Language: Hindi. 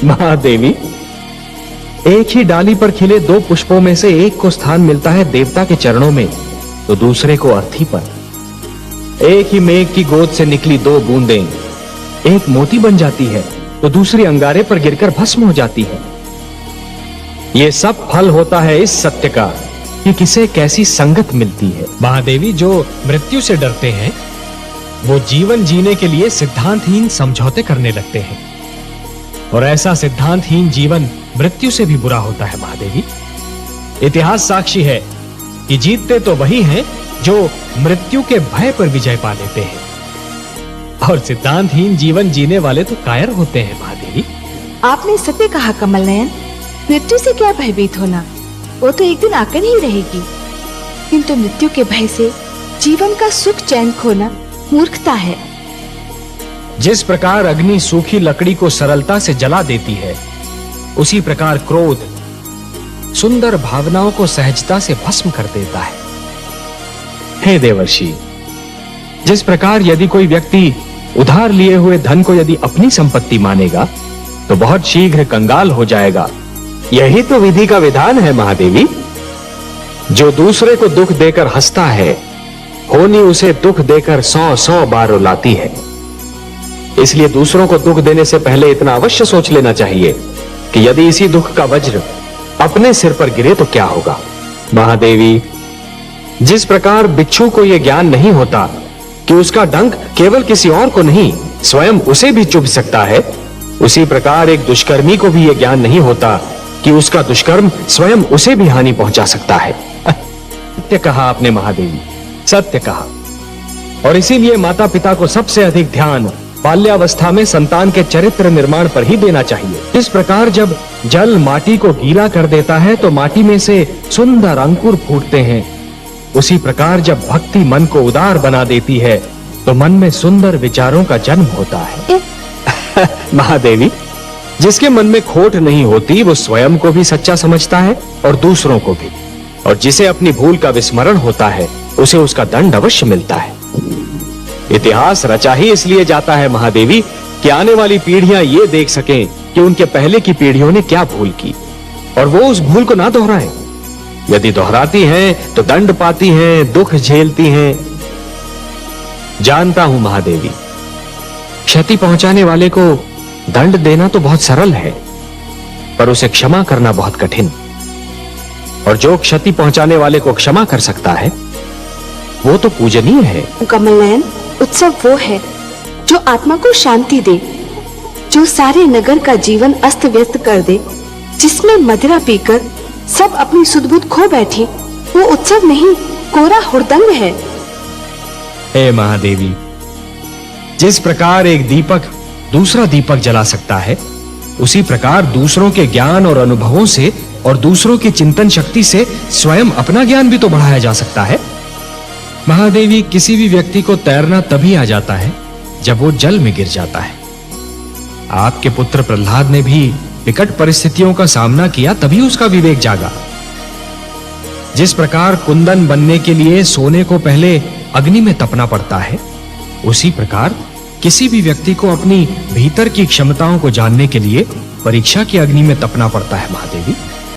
महादेवी, एक ही डाली पर खिले दो पुष्पों में से एक को स्थान मिलता है देवता के चरणों में, तो दूसरे को अर्थी पर। एक ही मेघ की गोद से निकली दो बूंदें, एक मोती बन जाती है तो दूसरी अंगारे पर गिरकर भस्म हो जाती है। यह सब फल होता है इस सत्य का कि किसे कैसी संगत मिलती है। महादेवी, जो मृत्यु से डरते हैं वो जीवन जीने के लिए सिद्धांतहीन समझौते करने लगते हैं, और ऐसा सिद्धांतहीन जीवन मृत्यु से भी बुरा होता है। महादेवी, इतिहास साक्षी है कि जीतते तो वही हैं जो मृत्यु के भय पर विजय पा लेते हैं, और सिद्धांतहीन जीवन जीने वाले तो कायर होते हैं। महादेवी, आपने सत्य कहा कमल नयन। मृत्यु से क्या भयभीत होना, वो तो एक दिन आकर ही रहेगी। किंतु मृत्यु के भय से जीवन का सुख चैन खोना मूर्खता है। जिस प्रकार अग्नि सूखी लकड़ी को सरलता से जला देती है, उसी प्रकार क्रोध सुंदर भावनाओं को सहजता से भस्म कर देता है। हे देवर्षि, जिस प्रकार यदि कोई व्यक्ति उधार लिए हुए धन को यदि अपनी संपत्ति मानेगा तो बहुत शीघ्र कंगाल हो जाएगा, यही तो विधि का विधान है। महादेवी, जो दूसरे को दुख देकर हंसता है, होनी उसे दुख देकर 100 बार रुलाती है। इसलिए दूसरों को दुख देने से पहले इतना अवश्य सोच लेना चाहिए कि यदि इसी दुख का वज्र अपने सिर पर गिरे तो क्या होगा। महादेवी, जिस प्रकार बिच्छू को यह ज्ञान नहीं होता कि उसका डंक केवल किसी और को नहीं स्वयं उसे भी चुभ सकता है, उसी प्रकार एक दुष्कर्मी को भी यह ज्ञान नहीं होता कि उसका दुष्कर्म स्वयं उसे भी हानि पहुंचा सकता है। सत्य कहा आपने महादेवी, सत्य कहा। और इसीलिए माता पिता को सबसे अधिक ध्यान बाल्यावस्था में संतान के चरित्र निर्माण पर ही देना चाहिए। इस प्रकार जब जल माटी को गीला कर देता है तो माटी में से सुंदर अंकुर फूटते हैं, उसी प्रकार जब भक्ति मन को उदार बना देती है तो मन में सुंदर विचारों का जन्म होता है। महादेवी, जिसके मन में खोट नहीं होती वो स्वयं को भी सच्चा समझता है और दूसरों को भी, और जिसे अपनी भूल का विस्मरण होता है उसे उसका दंड अवश्य मिलता है। इतिहास रचा ही इसलिए जाता है महादेवी कि आने वाली पीढ़ियां ये देख सकें कि उनके पहले की पीढ़ियों ने क्या भूल की और वो उस भूल को ना दोहराएं। यदि दोहराती हैं तो दंड पाती हैं, दुख झेलती हैं। जानता हूं महादेवी, क्षति पहुंचाने वाले को दंड देना तो बहुत सरल है, पर उसे क्षमा करना बहुत कठिन। और जो क्षति पहुंचाने वाले को क्षमा कर सकता है वो तो पूजनीय है। कमल नयन, उत्सव वो है जो आत्मा को शांति दे, जो सारे नगर का जीवन अस्त व्यस्त कर दे, जिसमें मदिरा पीकर सब अपनी सुध-बुध खो बैठी, वो उत्सव नहीं कोरा हुड़दंग है। हे महादेवी, जिस प्रकार एक दीपक दूसरा दीपक जला सकता है, उसी प्रकार दूसरों के ज्ञान और अनुभवों से और दूसरों की चिंतन शक्ति से स्वयं अपना ज्ञान भी तो बढ़ाया जा सकता है। महादेवी, किसी भी व्यक्ति को तैरना तभी आ जाता है जब वो जल में गिर जाता है। आपके पुत्र प्रहलाद ने भी विकट परिस्थितियों का सामना किया, तभी उसका विवेक जागा। जिस प्रकार कुंदन बनने के लिए सोने को पहले अग्नि में तपना पड़ता है, उसी प्रकार किसी भी व्यक्ति को अपनी भीतर की क्षमताओं को जानने के लिए परीक्षा की अग्नि में तपना पड़ता है। महादेवी,